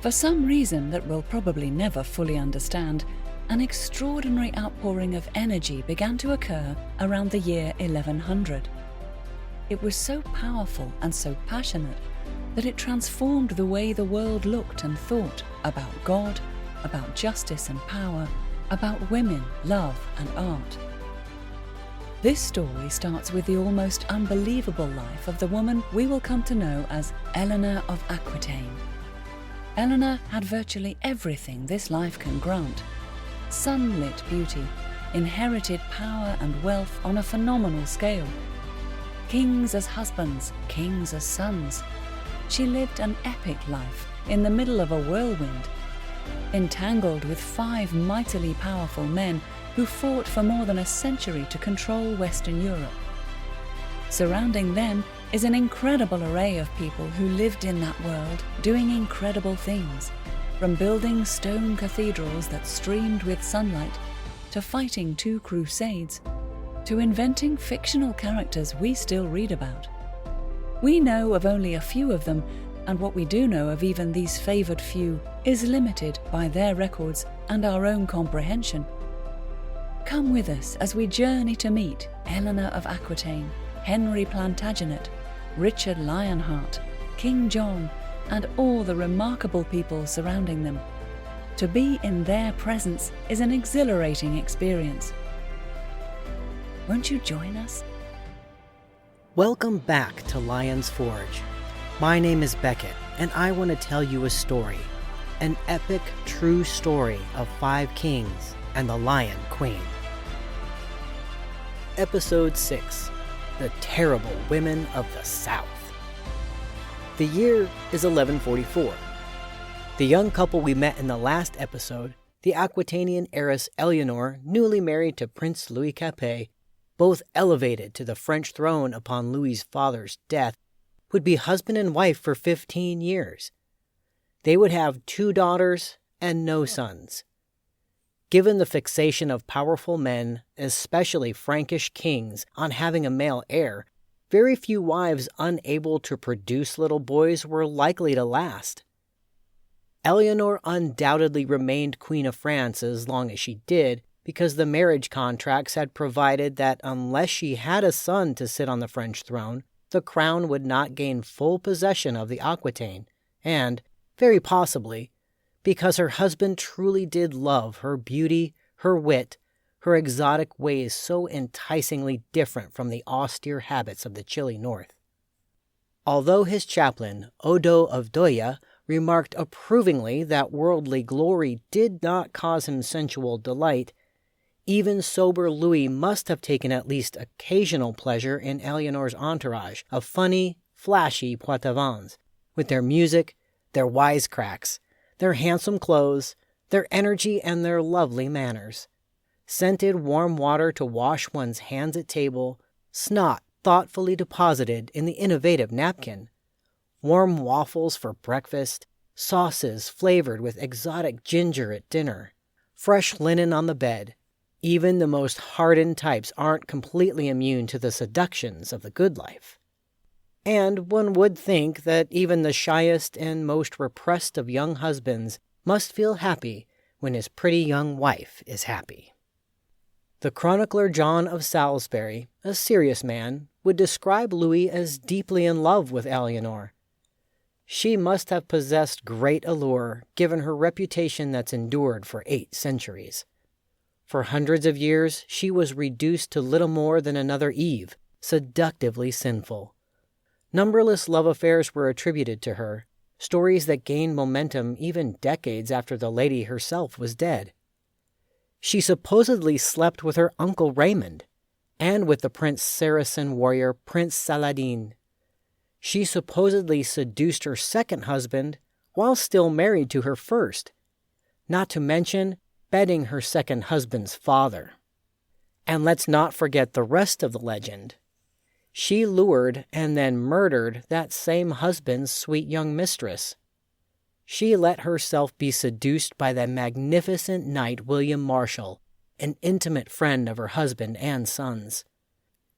For some reason that we'll probably never fully understand, an extraordinary outpouring of energy began to occur around the year 1100. It was so powerful and so passionate that it transformed the way the world looked and thought about God, about justice and power, about women, love and art. This story starts with the almost unbelievable life of the woman we will come to know as Alienor of Aquitaine. Alienor had virtually everything this life can grant: sunlit beauty, inherited power and wealth on a phenomenal scale, kings as husbands, kings as sons. She lived an epic life in the middle of a whirlwind, entangled with 5 mightily powerful men who fought for more than a century to control Western Europe. Surrounding them is an incredible array of people who lived in that world, doing incredible things, from building stone cathedrals that streamed with sunlight, to fighting 2 crusades, to inventing fictional characters we still read about. We know of only a few of them, and what we do know of even these favoured few is limited by their records and our own comprehension. Come with us as we journey to meet Alienor of Aquitaine, Henry Plantagenet, Richard Lionheart, King John, and all the remarkable people surrounding them. To be in their presence is an exhilarating experience. Won't you join us? Welcome back to Lion's Forge. My name is Beckett, and I want to tell you a story. An epic, true story of 5 kings and the Lion Queen. Episode 6. The Terrible Women of the South. The year is 1144. The young couple we met in the last episode, the Aquitanian heiress Alienor, newly married to Prince Louis Capet, both elevated to the French throne upon Louis's father's death, would be husband and wife for 15 years. They would have 2 daughters and no sons. Given the fixation of powerful men, especially Frankish kings, on having a male heir, very few wives unable to produce little boys were likely to last. Alienor undoubtedly remained Queen of France as long as she did, because the marriage contracts had provided that unless she had a son to sit on the French throne, the crown would not gain full possession of the Aquitaine, and, very possibly, because her husband truly did love her beauty, her wit, her exotic ways so enticingly different from the austere habits of the chilly north. Although his chaplain, Odo of Doya, remarked approvingly that worldly glory did not cause him sensual delight, even sober Louis must have taken at least occasional pleasure in Alienor's entourage of funny, flashy Poitevins, with their music, their wisecracks, their handsome clothes, their energy, and their lovely manners. Scented warm water to wash one's hands at table, snot thoughtfully deposited in the innovative napkin, warm waffles for breakfast, sauces flavored with exotic ginger at dinner, fresh linen on the bed. Even the most hardened types aren't completely immune to the seductions of the good life. And one would think that even the shyest and most repressed of young husbands must feel happy when his pretty young wife is happy. The chronicler John of Salisbury, a serious man, would describe Louis as deeply in love with Alienor. She must have possessed great allure, given her reputation that's endured for 8 centuries. For hundreds of years, she was reduced to little more than another Eve, seductively sinful. Numberless love affairs were attributed to her, stories that gained momentum even decades after the lady herself was dead. She supposedly slept with her uncle Raymond, and with the Prince Saracen warrior Prince Saladin. She supposedly seduced her second husband while still married to her first, not to mention bedding her second husband's father. And let's not forget the rest of the legend. She lured and then murdered that same husband's sweet young mistress. She let herself be seduced by the magnificent knight William Marshal, an intimate friend of her husband and sons.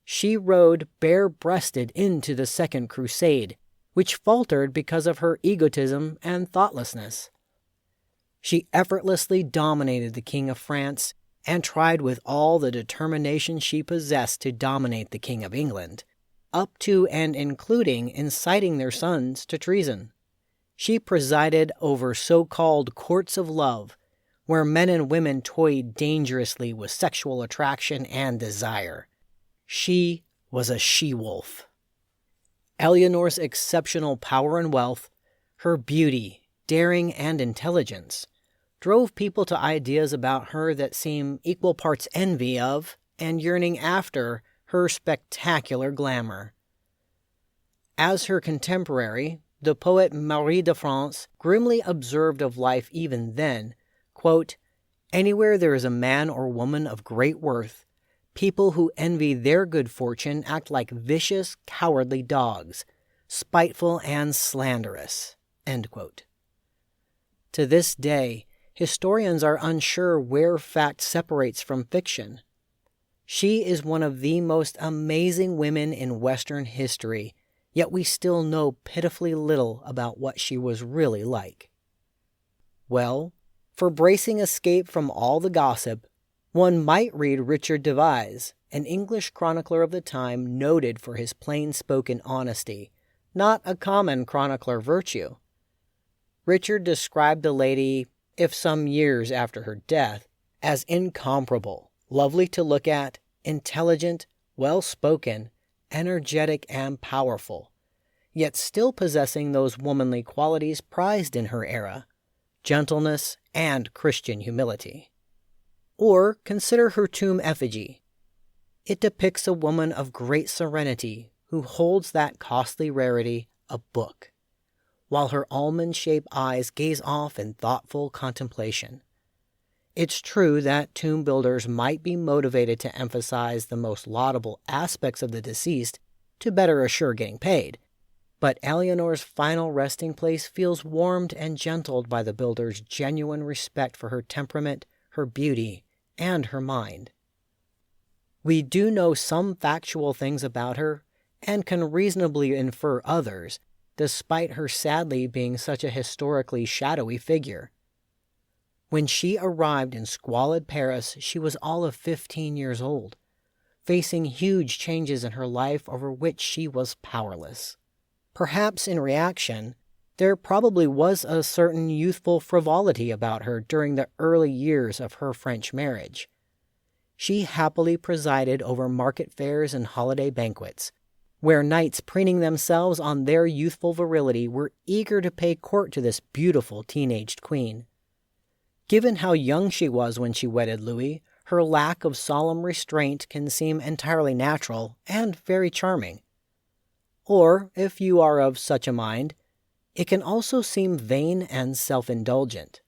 She rode bare-breasted into the Second Crusade, which faltered because of her egotism and thoughtlessness. She effortlessly dominated the King of France and tried with all the determination she possessed to dominate the King of England, up to and including inciting their sons to treason. She presided over so-called courts of love, where men and women toyed dangerously with sexual attraction and desire. She was a she-wolf. Alianor's exceptional power and wealth, her beauty, daring, and intelligence drove people to ideas about her that seem equal parts envy of and yearning after her spectacular glamour. As her contemporary, the poet Marie de France grimly observed of life even then, quote, "Anywhere there is a man or woman of great worth, people who envy their good fortune act like vicious, cowardly dogs, spiteful and slanderous." End quote. To this day, historians are unsure where fact separates from fiction. She is one of the most amazing women in Western history, yet we still know pitifully little about what she was really like. Well, for bracing escape from all the gossip, one might read Richard Devise, an English chronicler of the time noted for his plain-spoken honesty, not a common chronicler virtue. Richard described the lady, if some years after her death, as incomparable, lovely to look at, intelligent, well-spoken, energetic, and powerful, yet still possessing those womanly qualities prized in her era, gentleness and Christian humility. Or consider her tomb effigy. It depicts a woman of great serenity who holds that costly rarity, a book, while her almond-shaped eyes gaze off in thoughtful contemplation. It's true that tomb builders might be motivated to emphasize the most laudable aspects of the deceased to better assure getting paid, but Alianor's final resting place feels warmed and gentled by the builder's genuine respect for her temperament, her beauty, and her mind. We do know some factual things about her, and can reasonably infer others, despite her sadly being such a historically shadowy figure. When she arrived in squalid Paris, she was all of 15 years old, facing huge changes in her life over which she was powerless. Perhaps in reaction, there probably was a certain youthful frivolity about her during the early years of her French marriage. She happily presided over market fairs and holiday banquets, where knights preening themselves on their youthful virility were eager to pay court to this beautiful teenaged queen. Given how young she was when she wedded Louis, her lack of solemn restraint can seem entirely natural and very charming. Or, if you are of such a mind, it can also seem vain and self-indulgent.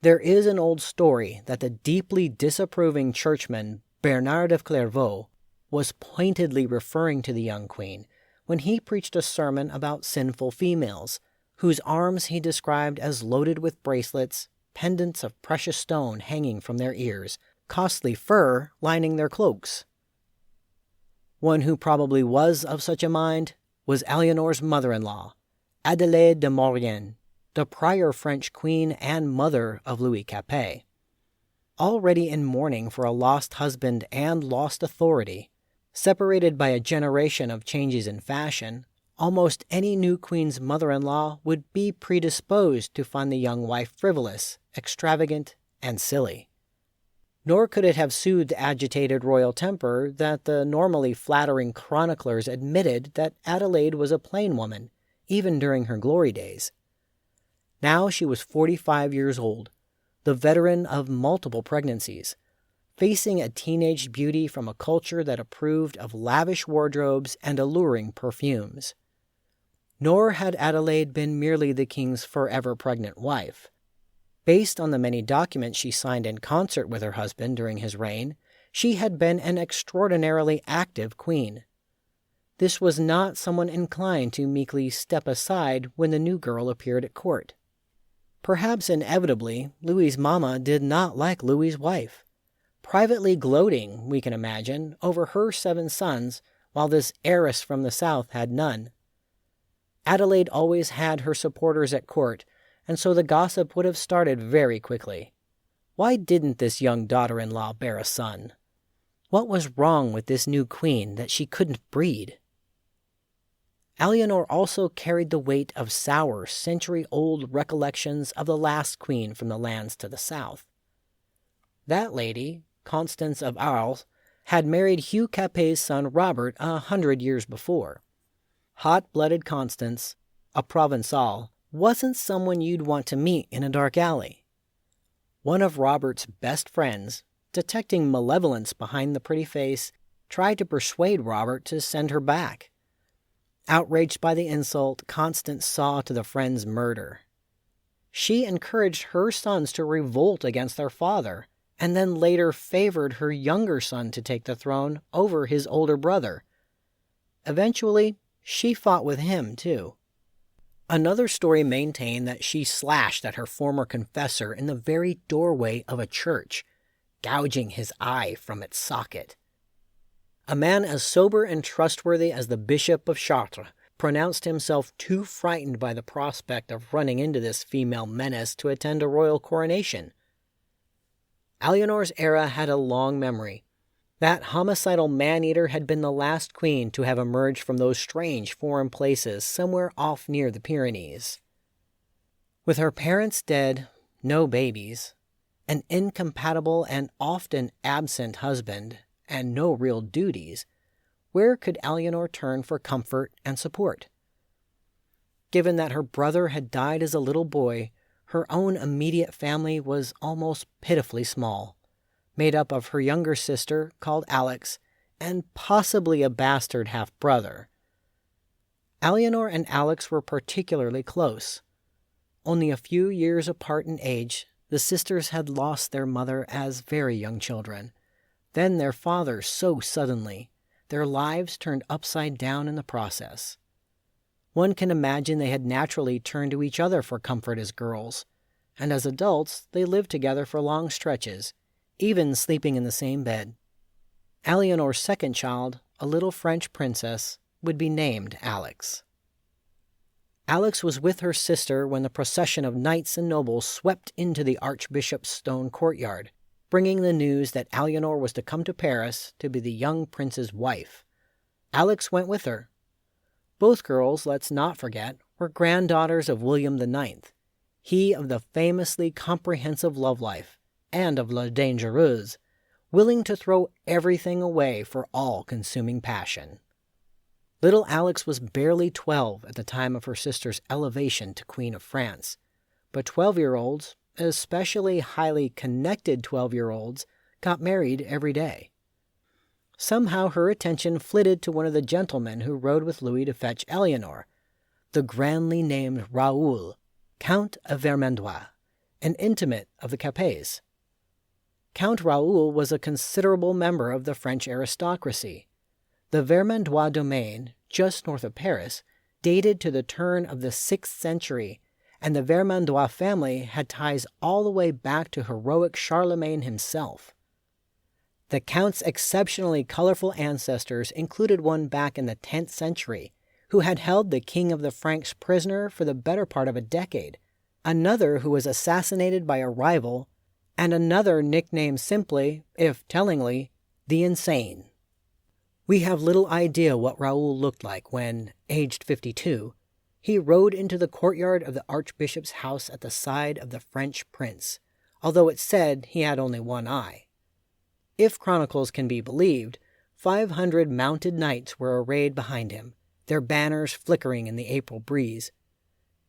There is an old story that the deeply disapproving churchman Bernard of Clairvaux was pointedly referring to the young queen when he preached a sermon about sinful females, whose arms he described as loaded with bracelets, pendants of precious stone hanging from their ears, costly fur lining their cloaks. One who probably was of such a mind was Alianor's mother-in-law, Adelaide de Maurienne, the prior French queen and mother of Louis Capet. Already in mourning for a lost husband and lost authority, separated by a generation of changes in fashion, almost any new queen's mother-in-law would be predisposed to find the young wife frivolous, extravagant, and silly. Nor could it have soothed the agitated royal temper that the normally flattering chroniclers admitted that Adelaide was a plain woman, even during her glory days. Now she was 45 years old, the veteran of multiple pregnancies, facing a teenage beauty from a culture that approved of lavish wardrobes and alluring perfumes. Nor had Adelaide been merely the king's forever pregnant wife. Based on the many documents she signed in concert with her husband during his reign, she had been an extraordinarily active queen. This was not someone inclined to meekly step aside when the new girl appeared at court. Perhaps inevitably, Louis's mama did not like Louis's wife, privately gloating, we can imagine, over her 7 sons, while this heiress from the south had none. Adelaide always had her supporters at court, and so the gossip would have started very quickly. Why didn't this young daughter-in-law bear a son? What was wrong with this new queen that she couldn't breed? Alienor also carried the weight of sour, century-old recollections of the last queen from the lands to the south. That lady, Constance of Arles, had married Hugh Capet's son Robert 100 years before. Hot-blooded Constance, a Provençal, wasn't someone you'd want to meet in a dark alley. One of Robert's best friends, detecting malevolence behind the pretty face, tried to persuade Robert to send her back. Outraged by the insult, Constance saw to the friend's murder. She encouraged her sons to revolt against their father, and then later favored her younger son to take the throne over his older brother. Eventually, she fought with him, too. Another story maintained that she slashed at her former confessor in the very doorway of a church, gouging his eye from its socket. A man as sober and trustworthy as the Bishop of Chartres pronounced himself too frightened by the prospect of running into this female menace to attend a royal coronation. Alienor's era had a long memory. That homicidal man-eater had been the last queen to have emerged from those strange foreign places somewhere off near the Pyrenees. With her parents dead, no babies, an incompatible and often absent husband, and no real duties, where could Alienor turn for comfort and support? Given that her brother had died as a little boy, her own immediate family was almost pitifully small, made up of her younger sister, called Alex, and possibly a bastard half-brother. Alienor and Alex were particularly close. Only a few years apart in age, the sisters had lost their mother as very young children, then their father so suddenly, their lives turned upside down in the process. One can imagine they had naturally turned to each other for comfort as girls, and as adults they lived together for long stretches, even sleeping in the same bed. Alienor's second child, a little French princess, would be named Alex. Alex was with her sister when the procession of knights and nobles swept into the archbishop's stone courtyard, bringing the news that Alienor was to come to Paris to be the young prince's wife. Alex went with her. Both girls, let's not forget, were granddaughters of William IX, he of the famously comprehensive love life, and of La Dangereuse, willing to throw everything away for all-consuming passion. Little Alex was barely 12 at the time of her sister's elevation to Queen of France, but 12-year-olds, especially highly connected 12-year-olds, got married every day. Somehow her attention flitted to one of the gentlemen who rode with Louis to fetch Alienor, the grandly named Raoul, Count of Vermandois, an intimate of the Capets. Count Raoul was a considerable member of the French aristocracy. The Vermandois domain, just north of Paris, dated to the turn of the 6th century, and the Vermandois family had ties all the way back to heroic Charlemagne himself. The Count's exceptionally colorful ancestors included one back in the 10th century, who had held the King of the Franks prisoner for the better part of a decade, another who was assassinated by a rival, and another nicknamed simply, if tellingly, the Insane. We have little idea what Raoul looked like when, aged 52, he rode into the courtyard of the archbishop's house at the side of the French prince, although it said he had only one eye. If chronicles can be believed, 500 mounted knights were arrayed behind him, their banners flickering in the April breeze.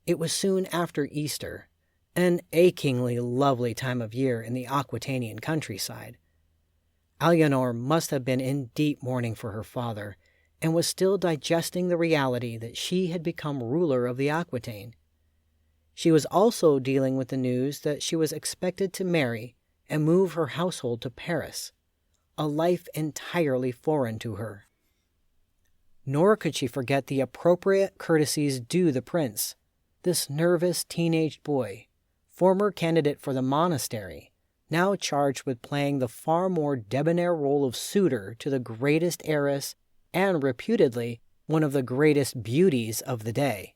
It was soon after Easter, an achingly lovely time of year in the Aquitanian countryside. Alienor must have been in deep mourning for her father, and was still digesting the reality that she had become ruler of the Aquitaine. She was also dealing with the news that she was expected to marry and move her household to Paris, a life entirely foreign to her. Nor could she forget the appropriate courtesies due the prince, this nervous teenage boy, former candidate for the monastery, now charged with playing the far more debonair role of suitor to the greatest heiress and reputedly one of the greatest beauties of the day.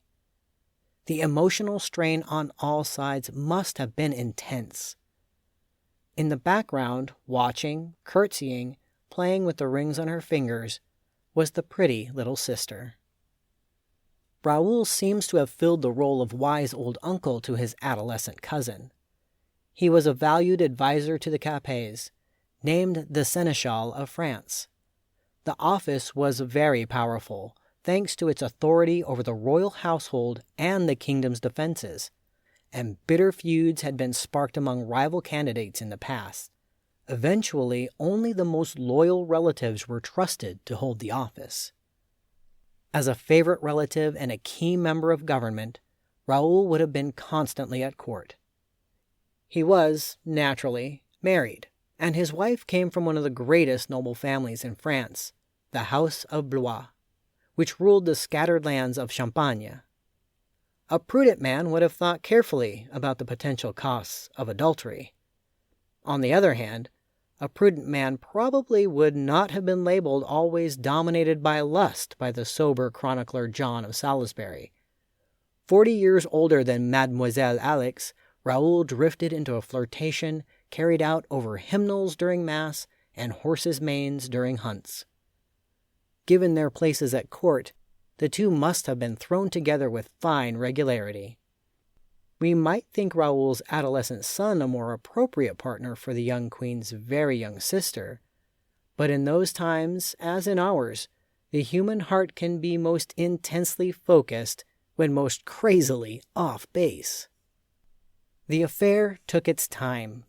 The emotional strain on all sides must have been intense. In the background, watching, curtsying, playing with the rings on her fingers, was the pretty little sister. Raoul seems to have filled the role of wise old uncle to his adolescent cousin. He was a valued advisor to the Capets, named the Seneschal of France. The office was very powerful, thanks to its authority over the royal household and the kingdom's defenses, and bitter feuds had been sparked among rival candidates in the past. Eventually, only the most loyal relatives were trusted to hold the office. As a favorite relative and a key member of government, Raoul would have been constantly at court. He was, naturally, married, and his wife came from one of the greatest noble families in France, the House of Blois, which ruled the scattered lands of Champagne. A prudent man would have thought carefully about the potential costs of adultery. On the other hand, a prudent man probably would not have been labeled always dominated by lust by the sober chronicler John of Salisbury. 40 years older than Mademoiselle Alix, Raoul drifted into a flirtation carried out over hymnals during Mass and horses' manes during hunts. Given their places at court, the two must have been thrown together with fine regularity. We might think Raoul's adolescent son a more appropriate partner for the young queen's very young sister, but in those times, as in ours, the human heart can be most intensely focused when most crazily off base. The affair took its time.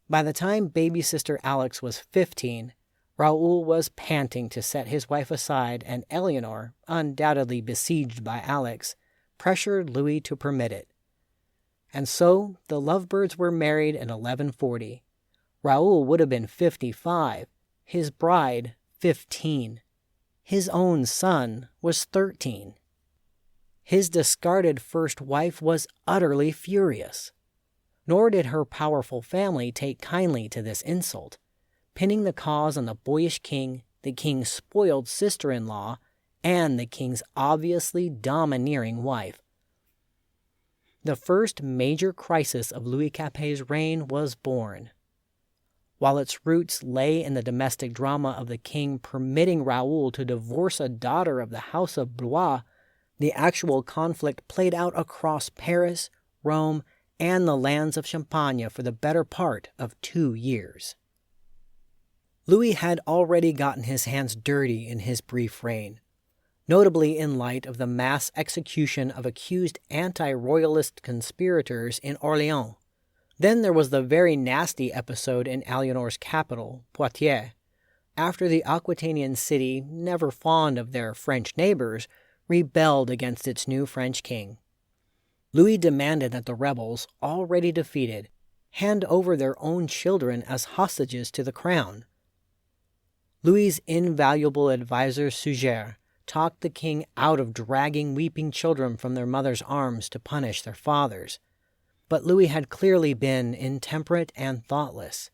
By the time baby sister Alix was 15, Raoul was panting to set his wife aside, and Alienor, undoubtedly besieged by Alix, pressured Louis to permit it. And so the lovebirds were married in 1140. Raoul would have been 55, his bride 15. His own son was 13. His discarded first wife was utterly furious. Nor did her powerful family take kindly to this insult, pinning the cause on the boyish king, the king's spoiled sister-in-law, and the king's obviously domineering wife. The first major crisis of Louis Capet's reign was born. While its roots lay in the domestic drama of the king permitting Raoul to divorce a daughter of the House of Blois, the actual conflict played out across Paris, Rome, and the lands of Champagne for the better part of 2 years. Louis had already gotten his hands dirty in his brief reign, notably in light of the mass execution of accused anti-royalist conspirators in Orléans. Then there was the very nasty episode in Alienor's capital, Poitiers, after the Aquitanian city, never fond of their French neighbors, rebelled against its new French king. Louis demanded that the rebels, already defeated, hand over their own children as hostages to the crown. Louis's invaluable advisor Suger talked the king out of dragging weeping children from their mother's arms to punish their fathers. But Louis had clearly been intemperate and thoughtless.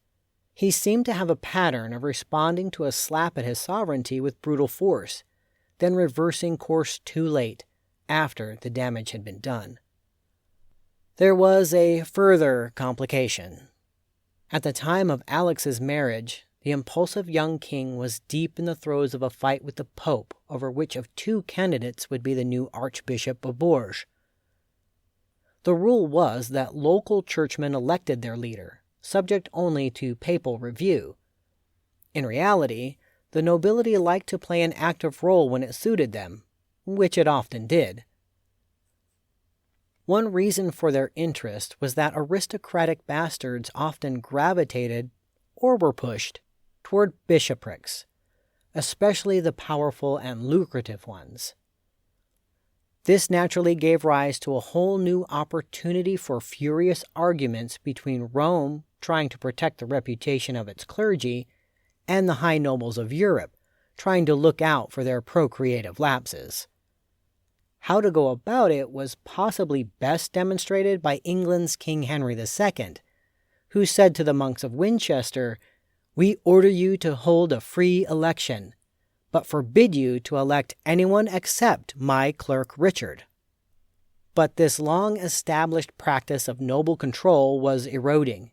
He seemed to have a pattern of responding to a slap at his sovereignty with brutal force, then reversing course too late, after the damage had been done. There was a further complication. At the time of Alix's marriage, the impulsive young king was deep in the throes of a fight with the Pope over which of 2 candidates would be the new Archbishop of Bourges. The rule was that local churchmen elected their leader, subject only to papal review. In reality, the nobility liked to play an active role when it suited them, which it often did. One reason for their interest was that aristocratic bastards often gravitated, or were pushed, toward bishoprics, especially the powerful and lucrative ones. This naturally gave rise to a whole new opportunity for furious arguments between Rome, trying to protect the reputation of its clergy, and the high nobles of Europe, trying to look out for their procreative lapses. How to go about it was possibly best demonstrated by England's King Henry II, who said to the monks of Winchester, "We order you to hold a free election, but forbid you to elect anyone except my clerk Richard." But this long-established practice of noble control was eroding.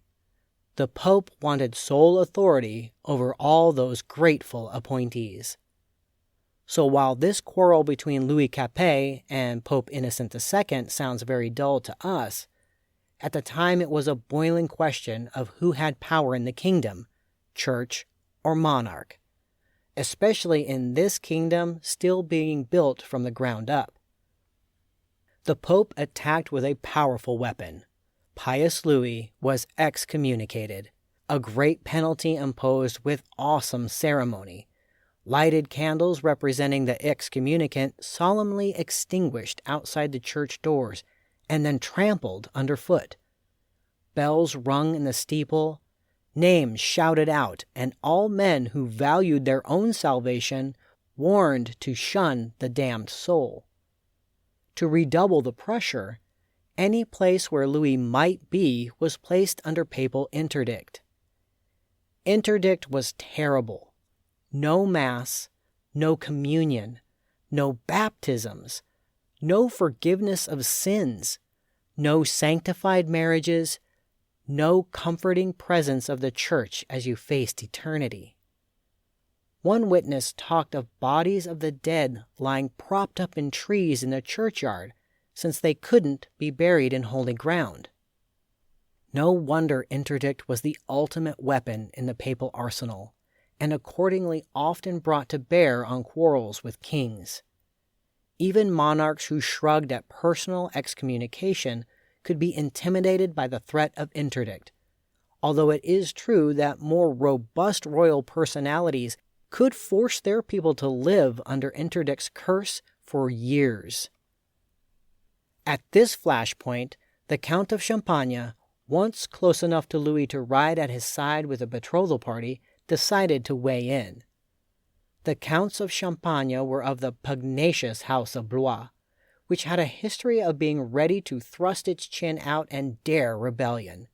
The Pope wanted sole authority over all those grateful appointees. So while this quarrel between Louis Capet and Pope Innocent II sounds very dull to us, at the time it was a boiling question of who had power in the kingdom, church or monarch, especially in this kingdom still being built from the ground up. The Pope attacked with a powerful weapon. Pius Louis was excommunicated, a great penalty imposed with awesome ceremony. Lighted candles representing the excommunicant solemnly extinguished outside the church doors and then trampled underfoot. Bells rung in the steeple, names shouted out, and all men who valued their own salvation warned to shun the damned soul. To redouble the pressure, any place where Louis might be was placed under papal interdict. Interdict was terrible. No Mass, no communion, no baptisms, no forgiveness of sins, no sanctified marriages, no comforting presence of the Church as you faced eternity. One witness talked of bodies of the dead lying propped up in trees in the churchyard, since they couldn't be buried in holy ground. No wonder interdict was the ultimate weapon in the papal arsenal, and accordingly often brought to bear on quarrels with kings. Even monarchs who shrugged at personal excommunication could be intimidated by the threat of interdict, although it is true that more robust royal personalities could force their people to live under interdict's curse for years. At this flashpoint, the Count of Champagne, once close enough to Louis to ride at his side with a betrothal party, decided to weigh in. The Counts of Champagne were of the pugnacious house of Blois, which had a history of being ready to thrust its chin out and dare rebellion.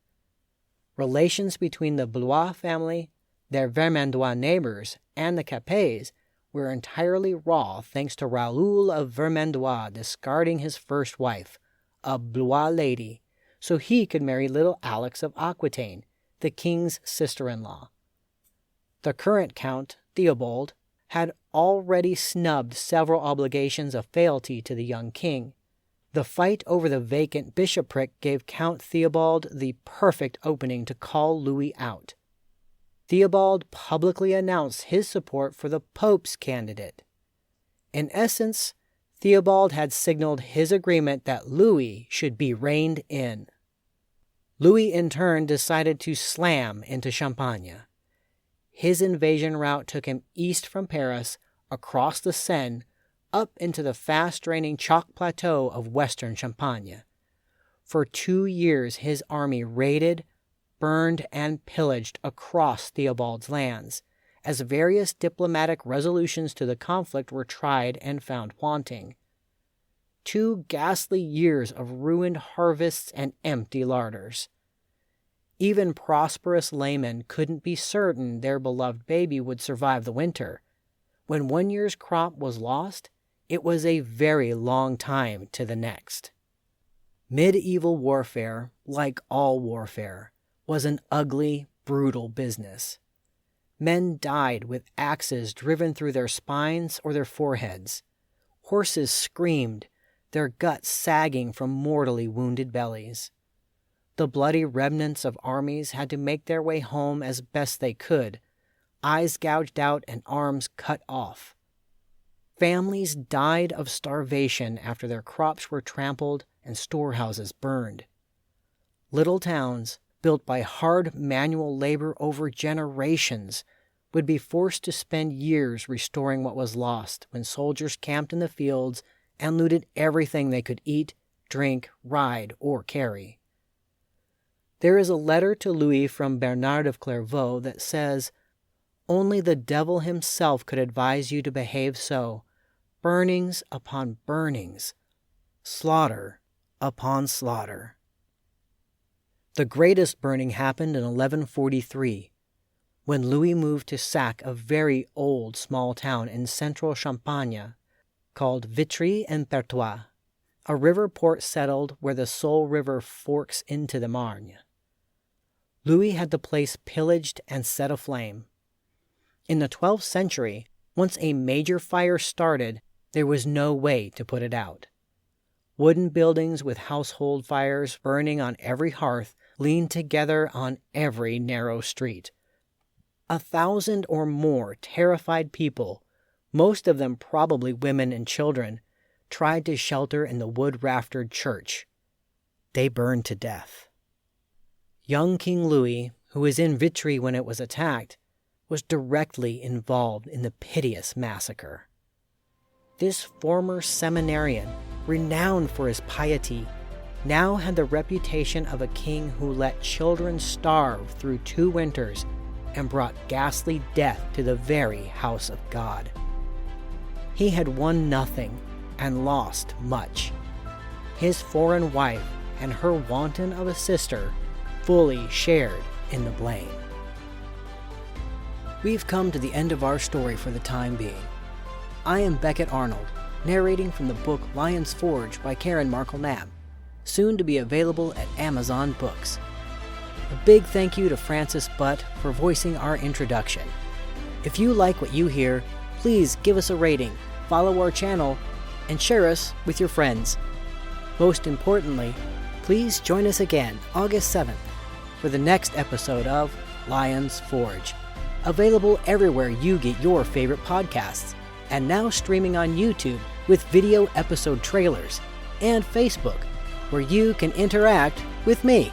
Relations between the Blois family, their Vermandois neighbors, and the Capets were entirely raw thanks to Raoul of Vermandois discarding his first wife, a Blois lady, so he could marry little Alix of Aquitaine, the king's sister-in-law. The current Count, Theobald, had already snubbed several obligations of fealty to the young king. The fight over the vacant bishopric gave Count Theobald the perfect opening to call Louis out. Theobald publicly announced his support for the Pope's candidate. In essence, Theobald had signaled his agreement that Louis should be reined in. Louis in turn decided to slam into Champagne. His invasion route took him east from Paris, across the Seine, up into the fast-draining chalk plateau of western Champagne. For 2 years his army raided, burned, and pillaged across Theobald's lands, as various diplomatic resolutions to the conflict were tried and found wanting. 2 ghastly years of ruined harvests and empty larders. Even prosperous laymen couldn't be certain their beloved baby would survive the winter. When 1 year's crop was lost, it was a very long time to the next. Medieval warfare, like all warfare, was an ugly, brutal business. Men died with axes driven through their spines or their foreheads. Horses screamed, their guts sagging from mortally wounded bellies. The bloody remnants of armies had to make their way home as best they could, eyes gouged out and arms cut off. Families died of starvation after their crops were trampled and storehouses burned. Little towns, built by hard manual labor over generations, would be forced to spend years restoring what was lost when soldiers camped in the fields and looted everything they could eat, drink, ride, or carry. There is a letter to Louis from Bernard of Clairvaux that says, "Only the devil himself could advise you to behave so. Burnings upon burnings, slaughter upon slaughter." The greatest burning happened in 1143, when Louis moved to sack a very old small town in central Champagne called Vitry-en-Perthois, a river port settled where the Soule River forks into the Marne. Louis had the place pillaged and set aflame. In the 12th century, once a major fire started, there was no way to put it out. Wooden buildings with household fires burning on every hearth leaned together on every narrow street. 1,000 or more terrified people, most of them probably women and children, tried to shelter in the wood-raftered church. They burned to death. Young King Louis, who was in Vitry when it was attacked, was directly involved in the piteous massacre. This former seminarian, renowned for his piety, now had the reputation of a king who let children starve through 2 winters and brought ghastly death to the very house of God. He had won nothing and lost much. His foreign wife and her wanton of a sister fully shared in the blame. We've come to the end of our story for the time being. I am Beckett Arnold, narrating from the book Lion's Forge by Karen Markle-Knapp, soon to be available at Amazon Books. A big thank you to Francis Butt for voicing our introduction. If you like what you hear, please give us a rating, follow our channel, and share us with your friends. Most importantly, please join us again August 7th for the next episode of Lion's Forge, available everywhere you get your favorite podcasts, and now streaming on YouTube with video episode trailers, and Facebook, where you can interact with me.